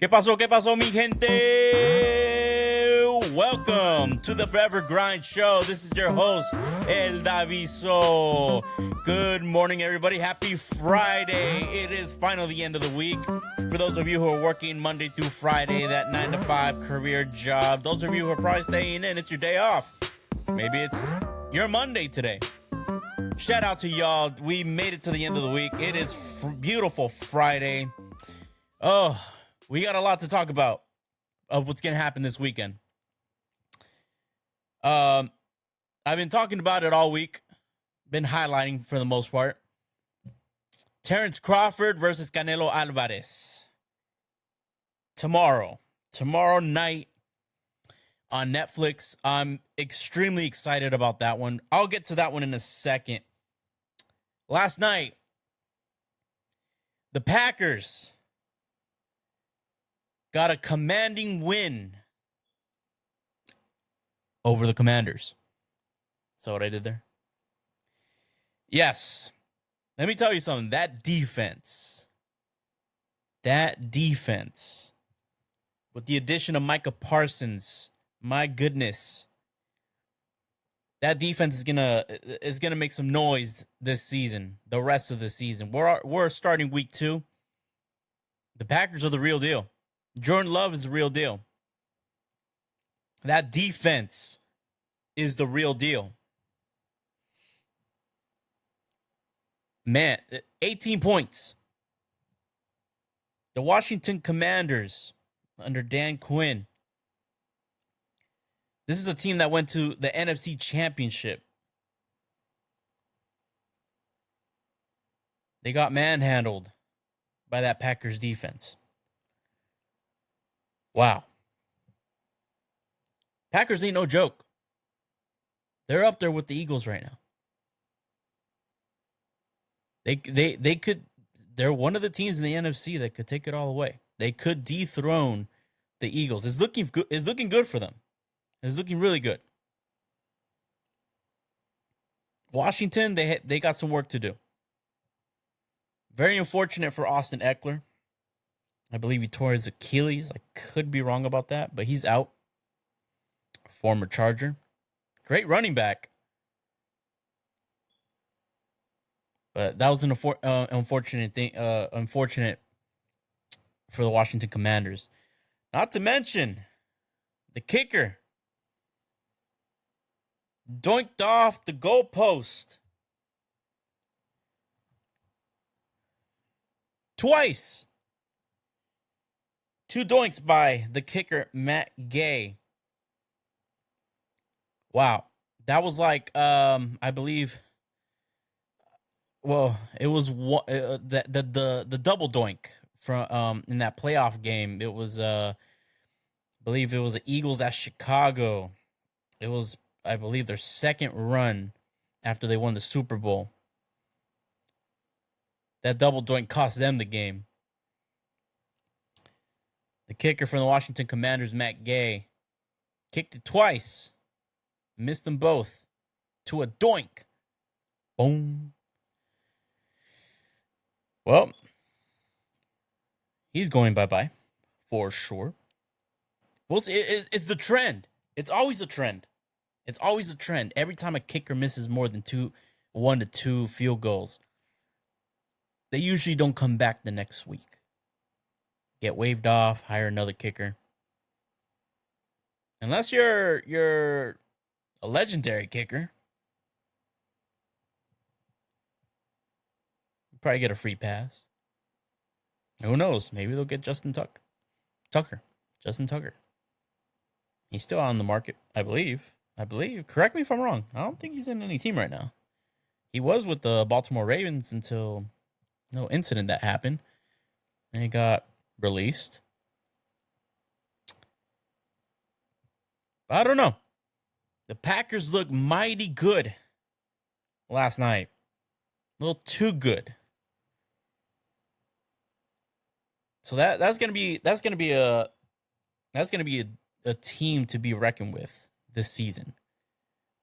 ¿Qué pasó, mi gente? Welcome to the Forever Grind Show. This is your host, El Daviso. Good morning, everybody. Happy Friday. It is finally the end of the week. For those of you who are working Monday through Friday, that 9-to-5 career job, those of you who are probably staying in, it's your day off. Maybe it's your Monday today. Shout out to y'all. We made it to the end of the week. It is beautiful Friday. Oh, we got a lot to talk about of what's going to happen this weekend. I've been talking about it all week. Been highlighting for the most part. Terrence Crawford versus Canelo Alvarez. Tomorrow night on Netflix. I'm extremely excited about that one. I'll get to that one in a second. Last night, the Packers got a commanding win over the Commanders. Saw what I did there? Yes. Let me tell you something. That defense, with the addition of Micah Parsons, my goodness, that defense is gonna make some noise this season. The rest of the season, we're starting week 2. The Packers are the real deal. Jordan Love is the real deal. That defense is the real deal. Man, 18 points. The Washington Commanders under Dan Quinn. This is a team that went to the NFC Championship. They got manhandled by that Packers defense. Wow. Packers ain't no joke. They're up there with the Eagles right now. They're one of the teams in the NFC that could take it all away. They could dethrone the Eagles. It's looking good for them. It's looking really good. Washington, they got some work to do. Very unfortunate for Austin Eckler. I believe he tore his Achilles. I could be wrong about that, but he's out. Former Charger. Great running back. But that was an unfortunate thing. Unfortunate for the Washington Commanders. Not to mention the kicker doinked off the goalpost twice. 2 doinks by the kicker Matt Gay. Wow, that was like I believe. Well, it was the double doink from in that playoff game. It was I believe it was the Eagles at Chicago. It was, I believe, their second run after they won the Super Bowl. That double doink cost them the game. The kicker from the Washington Commanders, Matt Gay, kicked it twice. Missed them both to a doink. Boom. Well, he's going bye-bye for sure. We'll see. It's the trend. It's always a trend. It's always a trend. Every time a kicker misses more than 1 to 2 field goals, they usually don't come back the next week. Get waived off, hire another kicker. Unless you're a legendary kicker, you probably get a free pass. Who knows? Maybe they'll get Justin Tucker. Justin Tucker. He's still on the market, I believe. Correct me if I'm wrong. I don't think he's in any team right now. He was with the Baltimore Ravens until no incident that happened. And he got released. I don't know. The Packers look mighty good last night. A little too good. So that's gonna be a team to be reckoned with this season.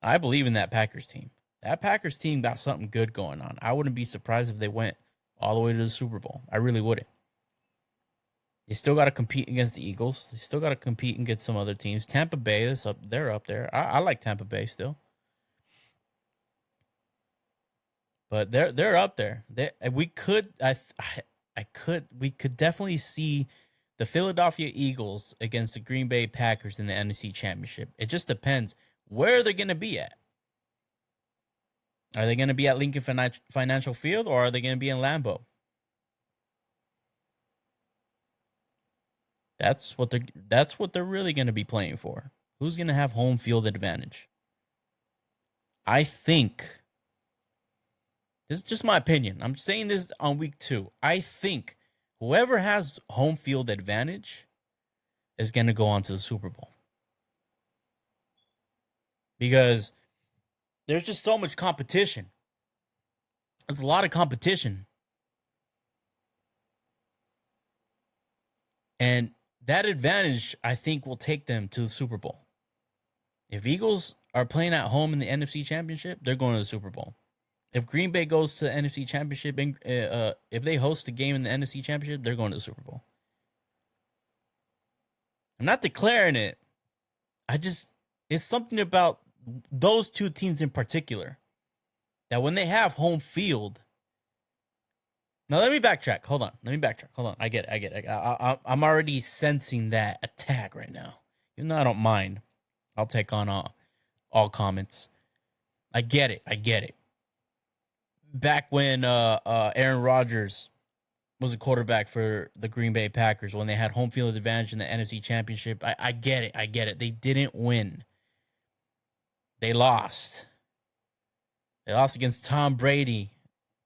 I believe in that Packers team. That Packers team got something good going on. I wouldn't be surprised if they went all the way to the Super Bowl. I really wouldn't. They still got to compete against the Eagles. They still got to compete and get some other teams. Tampa Bay, they're up there. I like Tampa Bay still, but they're up there. We could definitely see the Philadelphia Eagles against the Green Bay Packers in the NFC Championship. It just depends where they're going to be at. Are they going to be at Lincoln Financial Field, or are they going to be in Lambeau? That's what they're really going to be playing for. Who's going to have home field advantage? I think, this is just my opinion, I'm saying this on week 2. I think whoever has home field advantage is going to go on to the Super Bowl. Because there's just so much competition. There's a lot of competition. And that advantage, I think, will take them to the Super Bowl. If Eagles are playing at home in the NFC Championship, they're going to the Super Bowl. If Green Bay goes to the NFC Championship, if they host a game in the NFC Championship, they're going to the Super Bowl. I'm not declaring it. It's something about those two teams in particular that when they have home field. Now, let me backtrack. Hold on. I get it. I'm already sensing that attack right now. Even though I don't mind, I'll take on all comments. I get it. Back when Aaron Rodgers was a quarterback for the Green Bay Packers, when they had home field advantage in the NFC Championship, I get it. They didn't win. They lost. They lost against Tom Brady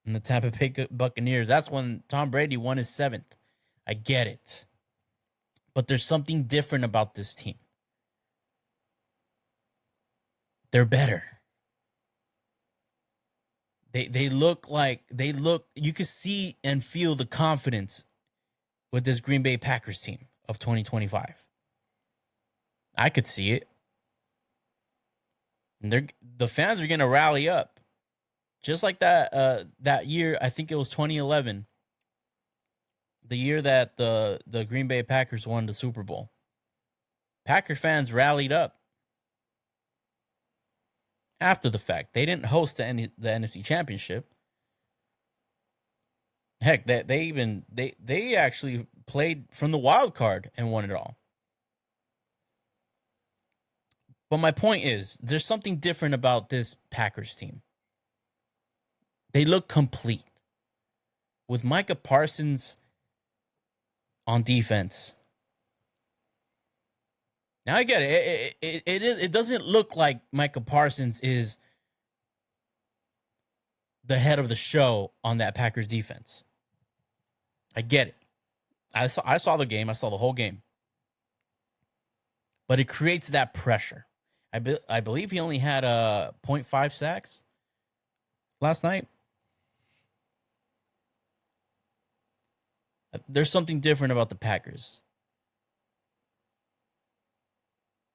and the Tampa Bay Buccaneers. That's when Tom Brady won his 7th. I get it. But there's something different about this team. They're better. They look, you can see and feel the confidence with this Green Bay Packers team of 2025. I could see it. And the fans are going to rally up. Just like that year, I think it was 2011, the year that the Green Bay Packers won the Super Bowl. Packer fans rallied up after the fact. They didn't host the NFC Championship. Heck, they actually played from the wild card and won it all. But my point is, there's something different about this Packers team. They look complete. With Micah Parsons on defense. Now I get it. It doesn't look like Micah Parsons is the head of the show on that Packers defense. I get it. I saw the game. I saw the whole game. But it creates that pressure. I believe he only had 0.5 sacks last night. There's something different about the Packers.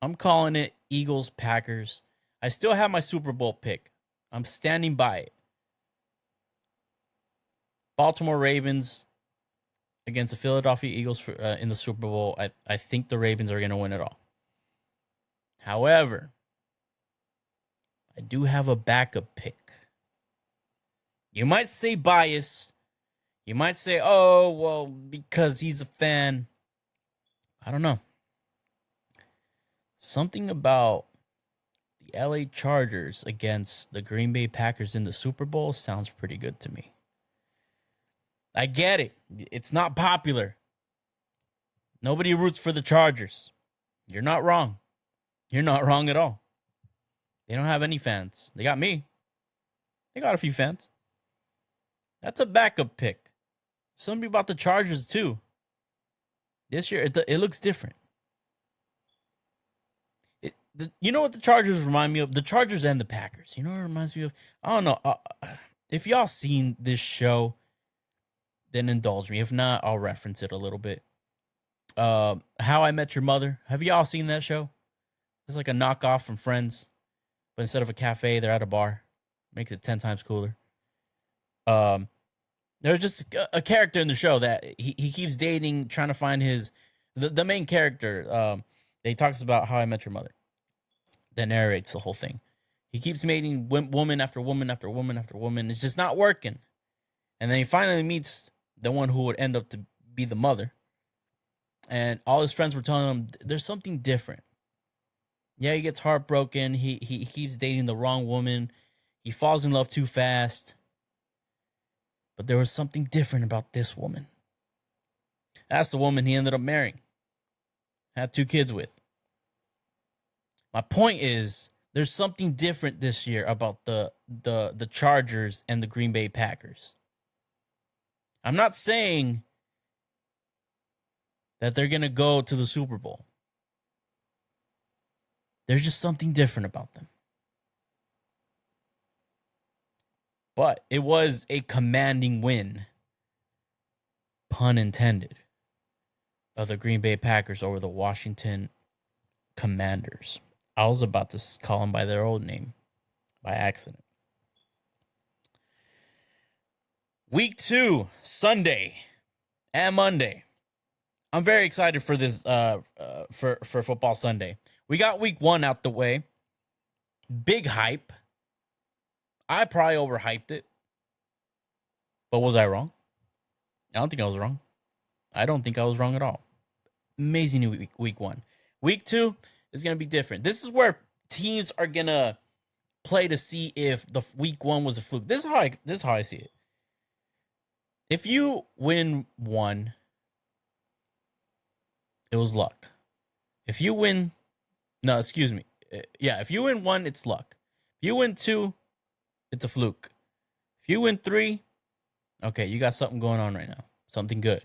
I'm calling it Eagles, Packers. I still have my Super Bowl pick. I'm standing by it. Baltimore Ravens against the Philadelphia Eagles in the Super Bowl. I think the Ravens are going to win it all. However, I do have a backup pick. You might say bias. You might say, oh, well, because he's a fan. I don't know. Something about the LA Chargers against the Green Bay Packers in the Super Bowl sounds pretty good to me. I get it. It's not popular. Nobody roots for the Chargers. You're not wrong. You're not wrong at all. They don't have any fans. They got me. They got a few fans. That's a backup pick. Something about the Chargers, too. This year, it looks different. You know what the Chargers remind me of? The Chargers and the Packers. You know what it reminds me of? I don't know. If y'all seen this show, then indulge me. If not, I'll reference it a little bit. How I Met Your Mother. Have y'all seen that show? It's like a knockoff from Friends. But instead of a cafe, they're at a bar. Makes it 10 times cooler. There's just a character in the show that he keeps dating, trying to find the main character. He talks about How I Met Your Mother. That narrates the whole thing. He keeps mating woman after woman after woman after woman. It's just not working. And then he finally meets the one who would end up to be the mother. And all his friends were telling him there's something different. Yeah, he gets heartbroken. He keeps dating the wrong woman. He falls in love too fast. But there was something different about this woman. That's the woman he ended up marrying. Had 2 kids with. My point is, there's something different this year about the Chargers and the Green Bay Packers. I'm not saying that they're going to go to the Super Bowl. There's just something different about them. But it was a commanding win, pun intended, of the Green Bay Packers over the Washington Commanders. I was about to call them by their old name by accident. Week 2, Sunday and Monday. I'm very excited for this for Football Sunday. We got week 1 out the way. Big hype. I probably overhyped it. But was I wrong? I don't think I was wrong. I don't think I was wrong at all. Amazing week 1. Week 2 is going to be different. This is where teams are going to play to see if the week 1 was a fluke. This is how I see it. If you win 1, it was luck. If you win, if you win 1, it's luck. If you win 2, it's a fluke. If you win 3, okay, you got something going on right now. Something good.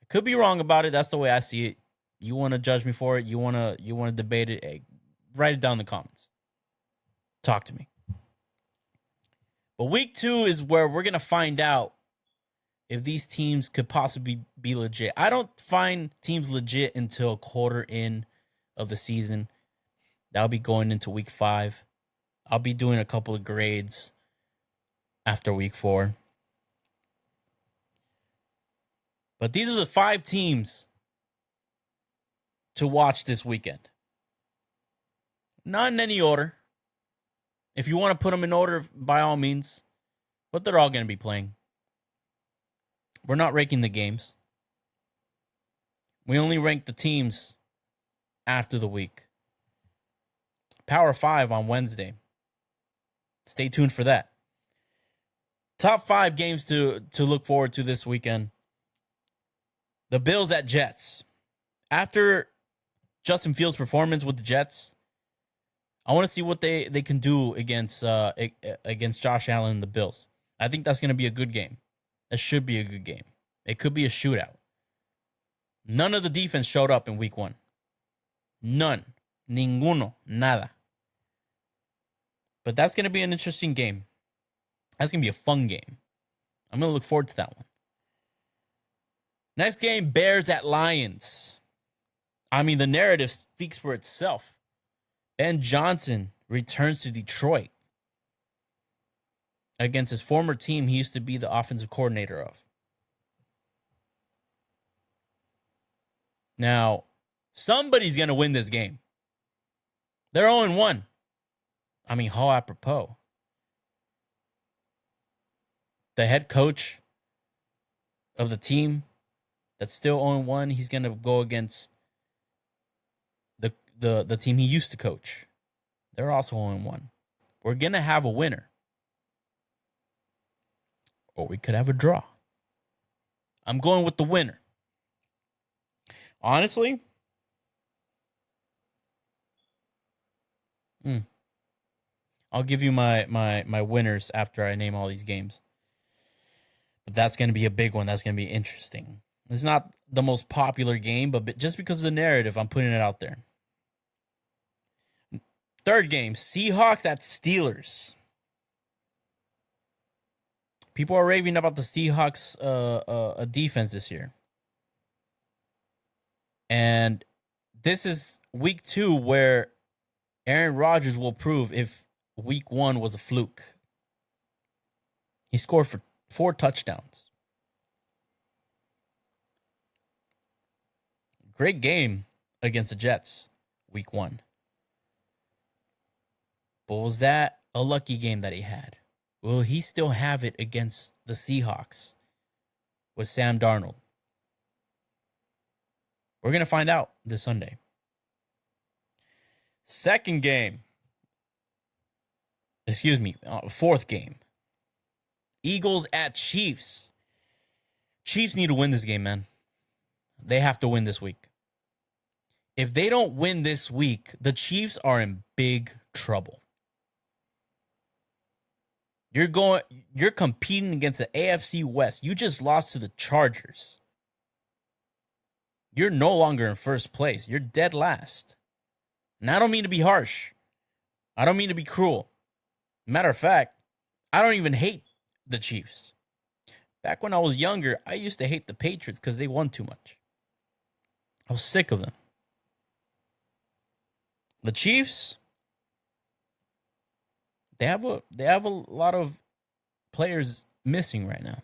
I could be wrong about it. That's the way I see it. You want to judge me for it? You want to debate it? Hey, write it down in the comments. Talk to me. But week 2 is where we're going to find out if these teams could possibly be legit. I don't find teams legit until a quarter in of the season. That'll be going into week 5. I'll be doing a couple of grades after week 4. But these are the 5 teams to watch this weekend. Not in any order. If you want to put them in order, by all means. But they're all going to be playing. We're not ranking the games. We only rank the teams after the week. Power 5 on Wednesday. Stay tuned for that. Top 5 games to look forward to this weekend. The Bills at Jets. After Justin Fields' performance with the Jets, I want to see what they can do against Josh Allen and the Bills. I think that's going to be a good game. That should be a good game. It could be a shootout. None of the defense showed up in week 1. None. Ninguno. Nada. But that's going to be an interesting game. That's going to be a fun game. I'm going to look forward to that one. Next game, Bears at Lions. I mean, the narrative speaks for itself. Ben Johnson returns to Detroit against his former team he used to be the offensive coordinator of. Now, somebody's going to win this game. They're 0-1. I mean, how apropos. The head coach of the team that's still 0-1, he's going to go against the team he used to coach. They're also 0-1. We're going to have a winner. Or we could have a draw. I'm going with the winner. Honestly, I'll give you my winners after I name all these games. But that's going to be a big one. That's going to be interesting. It's not the most popular game, but just because of the narrative, I'm putting it out there. Third game, Seahawks at Steelers. People are raving about the Seahawks defense this year. And this is week 2 where Aaron Rodgers will prove if week 1 was a fluke. He scored for 4 touchdowns. Great game against the Jets, week 1. But was that a lucky game that he had? Will he still have it against the Seahawks with Sam Darnold? We're going to find out this Sunday. Second game. Fourth game. Eagles at Chiefs. Chiefs need to win this game, man. They have to win this week. If they don't win this week, the Chiefs are in big trouble. You're competing against the AFC West. You just lost to the Chargers. You're no longer in first place. You're dead last. And I don't mean to be harsh. I don't mean to be cruel. Matter of fact, I don't even hate the Chiefs. Back when I was younger, I used to hate the Patriots because they won too much. I was sick of them. The Chiefs, they have a lot of players missing right now.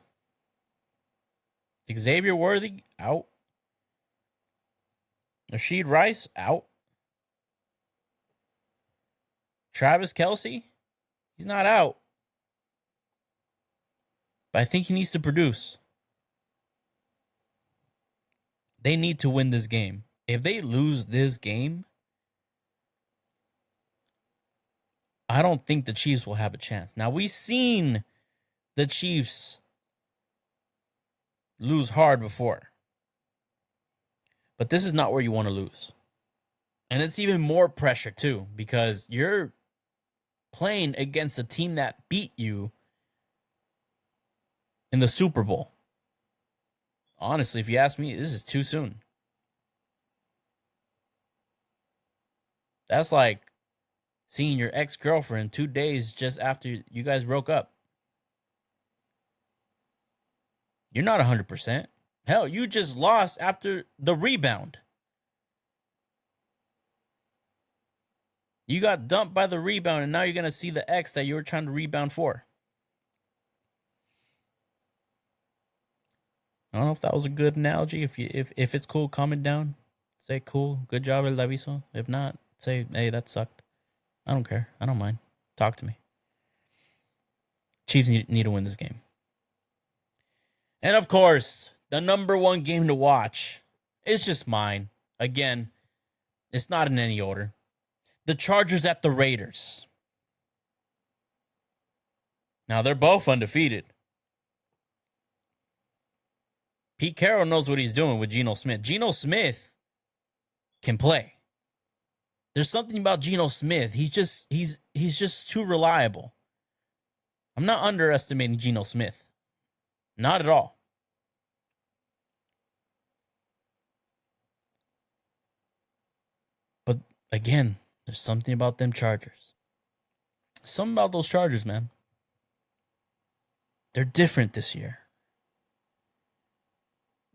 Xavier Worthy out. Rashid Rice out. Travis Kelce, he's not out. But I think he needs to produce. They need to win this game. If they lose this game, I don't think the Chiefs will have a chance. Now, we've seen the Chiefs lose hard before. But this is not where you want to lose. And it's even more pressure, too, because you're playing against a team that beat you in the Super Bowl. Honestly, if you ask me, this is too soon. That's like seeing your ex-girlfriend 2 days just after you guys broke up. You're not 100%. Hell, you just lost after the rebound. You got dumped by the rebound, and now you're going to see the ex that you were trying to rebound for. I don't know if that was a good analogy. If it's cool, comment down. Say cool, good job, El Daviso. If not, say, hey, that sucked. I don't care. I don't mind. Talk to me. Chiefs need to win this game. And of course, the number one game to watch is just mine. Again, it's not in any order. The Chargers at the Raiders. Now, they're both undefeated. Pete Carroll knows what he's doing with Geno Smith. Geno Smith can play. There's something about Geno Smith. He's just too reliable. I'm not underestimating Geno Smith. Not at all. But again, there's something about them Chargers. Something about those Chargers, man. They're different this year.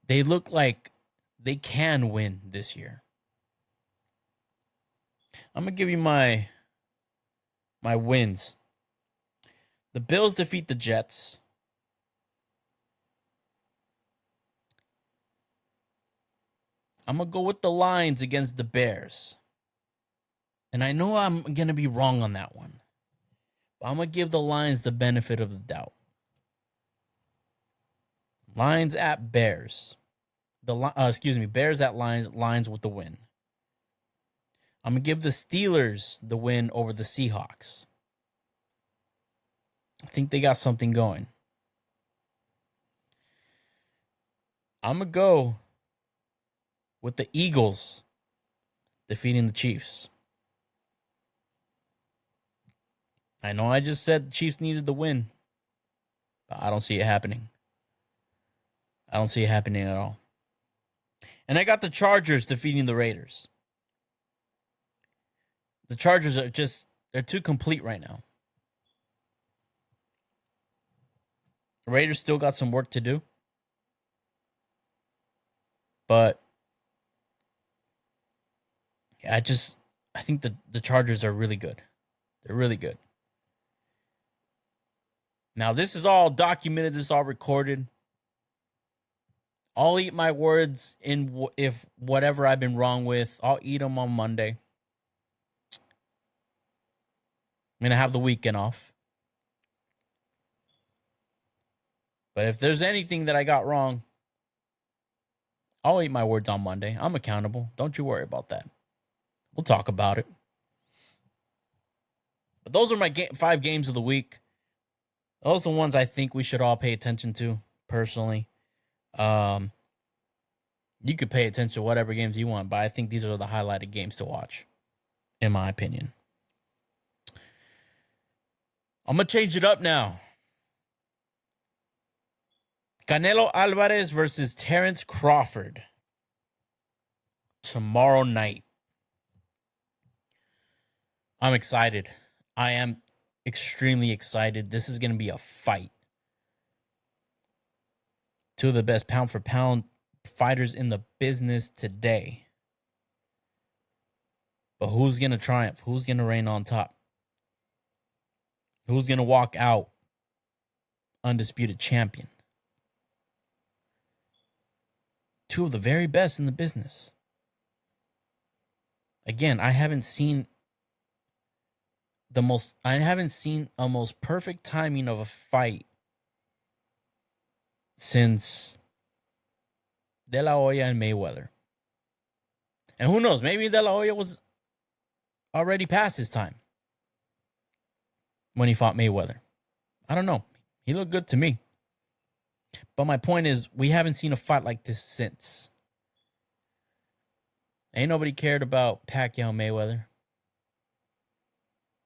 They look like they can win this year. I'm going to give you my wins. The Bills defeat the Jets. I'm going to go with the Lions against the Bears. And I know I'm going to be wrong on that one. But I'm going to give the Lions the benefit of the doubt. Lions at Bears. Bears at Lions. Lions with the win. I'm going to give the Steelers the win over the Seahawks. I think they got something going. I'm going to go with the Eagles defeating the Chiefs. I know I just said the Chiefs needed the win, but I don't see it happening. I don't see it happening at all. And I got the Chargers defeating the Raiders. The Chargers are they're too complete right now. The Raiders still got some work to do. But I think the Chargers are really good. They're really good. Now, this is all documented. This is all recorded. I'll eat my words if whatever I've been wrong with, I'll eat them on Monday. I'm going to have the weekend off. But if there's anything that I got wrong, I'll eat my words on Monday. I'm accountable. Don't you worry about that. We'll talk about it. But those are my 5 games of the week. Those are the ones I think we should all pay attention to, personally. You could pay attention to whatever games you want, but I think these are the highlighted games to watch, in my opinion. I'm going to change it up now. Canelo Alvarez versus Terence Crawford. Tomorrow night. I'm excited. I am extremely excited. This is going to be a fight. 2 of the best pound-for-pound fighters in the business today. But who's going to triumph? Who's going to reign on top? Who's going to walk out undisputed champion? 2 of the very best in the business. Again, I haven't seen a most perfect timing of a fight since De La Hoya and Mayweather. And who knows, maybe De La Hoya was already past his time when he fought Mayweather. I don't know. He looked good to me. But my point is, we haven't seen a fight like this since. Ain't nobody cared about Pacquiao Mayweather.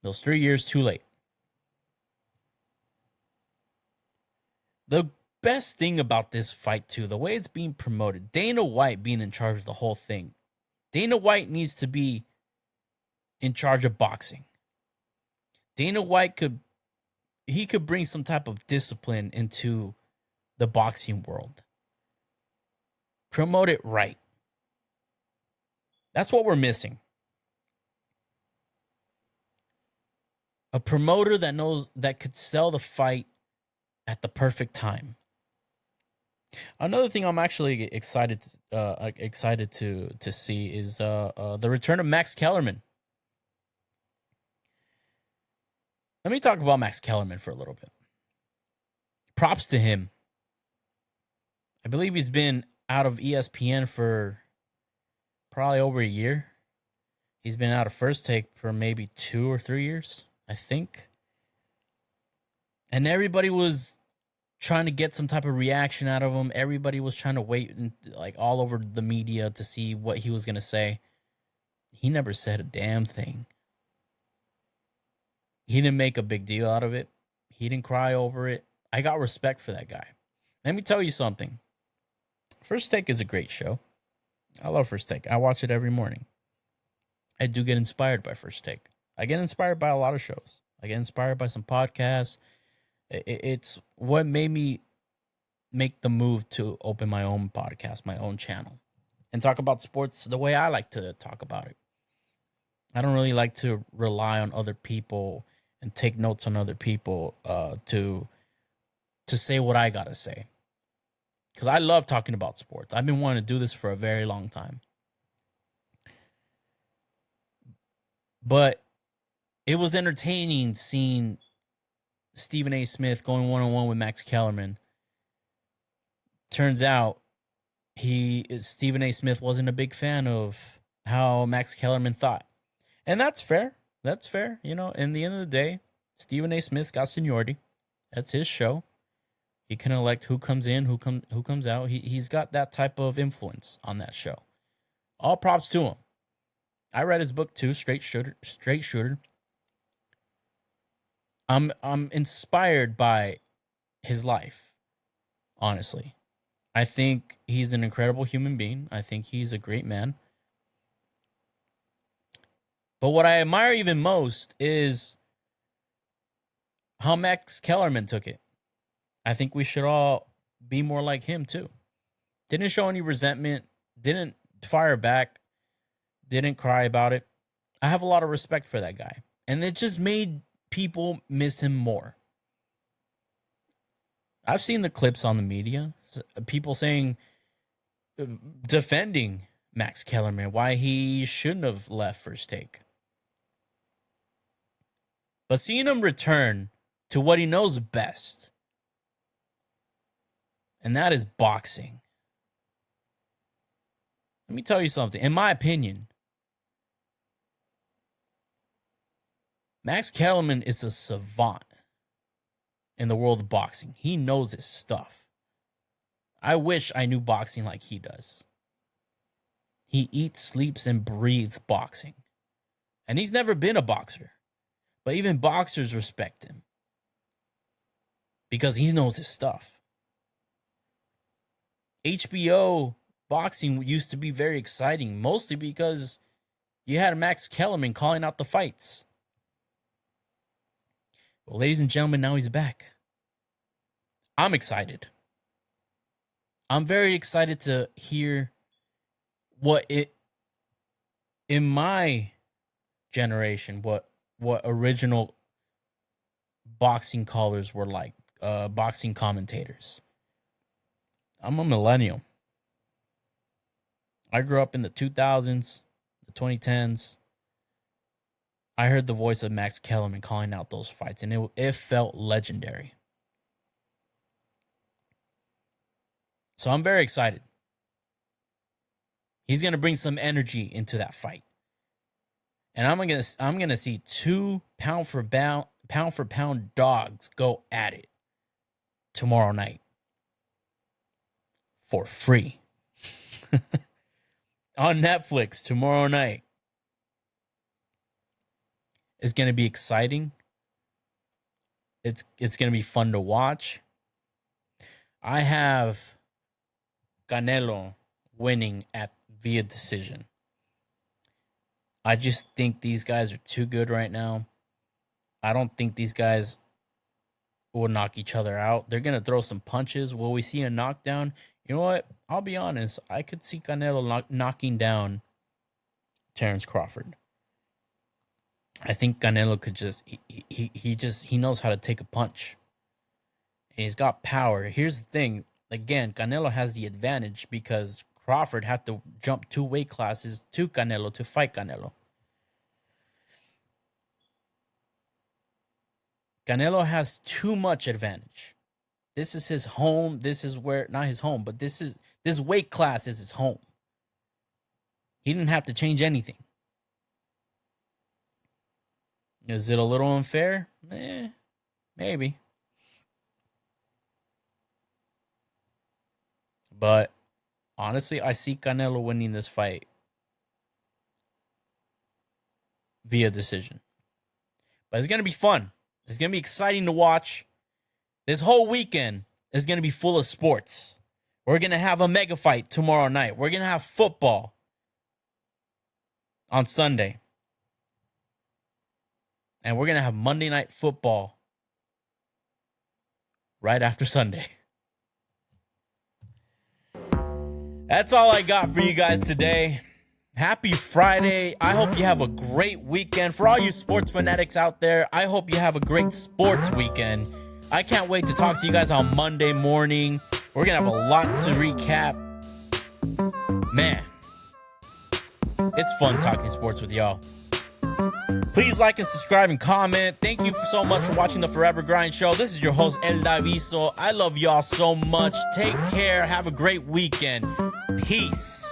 Those 3 years too late. The best thing about this fight, too, the way it's being promoted, Dana White being in charge of the whole thing. Dana White needs to be in charge of boxing. Dana White could bring some type of discipline into the boxing world. Promote it right. That's what we're missing. A promoter that could sell the fight at the perfect time. Another thing I'm actually excited to see is the return of Max Kellerman. Let me talk about Max Kellerman for a little bit. Props to him. I believe he's been out of ESPN for probably over a year. He's been out of First Take for maybe 2 or 3 years, I think. And everybody was trying to get some type of reaction out of him. Everybody was trying to wait like all over the media to see what he was going to say. He never said a damn thing. He didn't make a big deal out of it. He didn't cry over it. I got respect for that guy. Let me tell you something. First Take is a great show. I love First Take. I watch it every morning. I do get inspired by First Take. I get inspired by a lot of shows. I get inspired by some podcasts. It's what made me make the move to open my own podcast, my own channel, and talk about sports the way I like to talk about it. I don't really like to rely on other people and take notes on other people to say what I got to say. Because I love talking about sports. I've been wanting to do this for a very long time. But it was entertaining seeing Stephen A. Smith going one-on-one with Max Kellerman. Turns out Stephen A. Smith wasn't a big fan of how Max Kellerman thought. And that's fair. That's fair. You know, in the end of the day, Stephen A. Smith's got seniority. That's his show. He can elect who comes in, who comes out. He's got that type of influence on that show. All props to him. I read his book too, Straight Shooter. I'm inspired by his life, honestly. I think he's an incredible human being. I think he's a great man. But what I admire even most is how Max Kellerman took it. I think we should all be more like him too. Didn't show any resentment, didn't fire back, didn't cry about it. I have a lot of respect for that guy. And it just made people miss him more. I've seen the clips on the media. People saying, defending Max Kellerman, why he shouldn't have left First Take. But seeing him return to what he knows best, and that is boxing. Let me tell you something. In my opinion, Max Kellerman is a savant in the world of boxing. He knows his stuff. I wish I knew boxing like he does. He eats, sleeps, and breathes boxing. And he's never been a boxer. But even boxers respect him because he knows his stuff. HBO boxing used to be very exciting, mostly because you had Max Kellerman calling out the fights. Well, ladies and gentlemen, now he's back. I'm excited. I'm very excited to hear in my generation, what original boxing callers were like, boxing commentators. I'm a millennial. I grew up in the 2000s, the 2010s. I heard the voice of Max Kellerman calling out those fights, and it felt legendary. So I'm very excited. He's going to bring some energy into that fight. And I'm gonna see two pound for pound dogs go at it tomorrow night for free on Netflix tomorrow night. It's gonna be exciting. It's gonna be fun to watch. I have Canelo winning via decision. I just think these guys are too good right now. I don't think these guys will knock each other out. They're going to throw some punches. Will we see a knockdown? You know what? I'll be honest. I could see Canelo knocking down Terrence Crawford. I think Canelo could he knows how to take a punch. And he's got power. Here's the thing. Again, Canelo has the advantage because Crawford had to jump 2 weight classes to Canelo to fight Canelo. Canelo has too much advantage. This is his home. This is where, not his home, but this weight class is his home. He didn't have to change anything. Is it a little unfair? Maybe. But honestly, I see Canelo winning this fight via decision. But it's going to be fun. It's going to be exciting to watch. This whole weekend is going to be full of sports. We're going to have a Megafight tomorrow night. We're going to have football on Sunday. And we're going to have Monday Night Football right after Sunday. That's all I got for you guys today. Happy Friday. I hope you have a great weekend. For all you sports fanatics out there, I hope you have a great sports weekend. I can't wait to talk to you guys on Monday morning. We're going to have a lot to recap. Man, it's fun talking sports with y'all. Please like and subscribe and comment. Thank you so much for watching the Forever Grind Show. This is your host, El Daviso. I love y'all so much. Take care. Have a great weekend. Peace.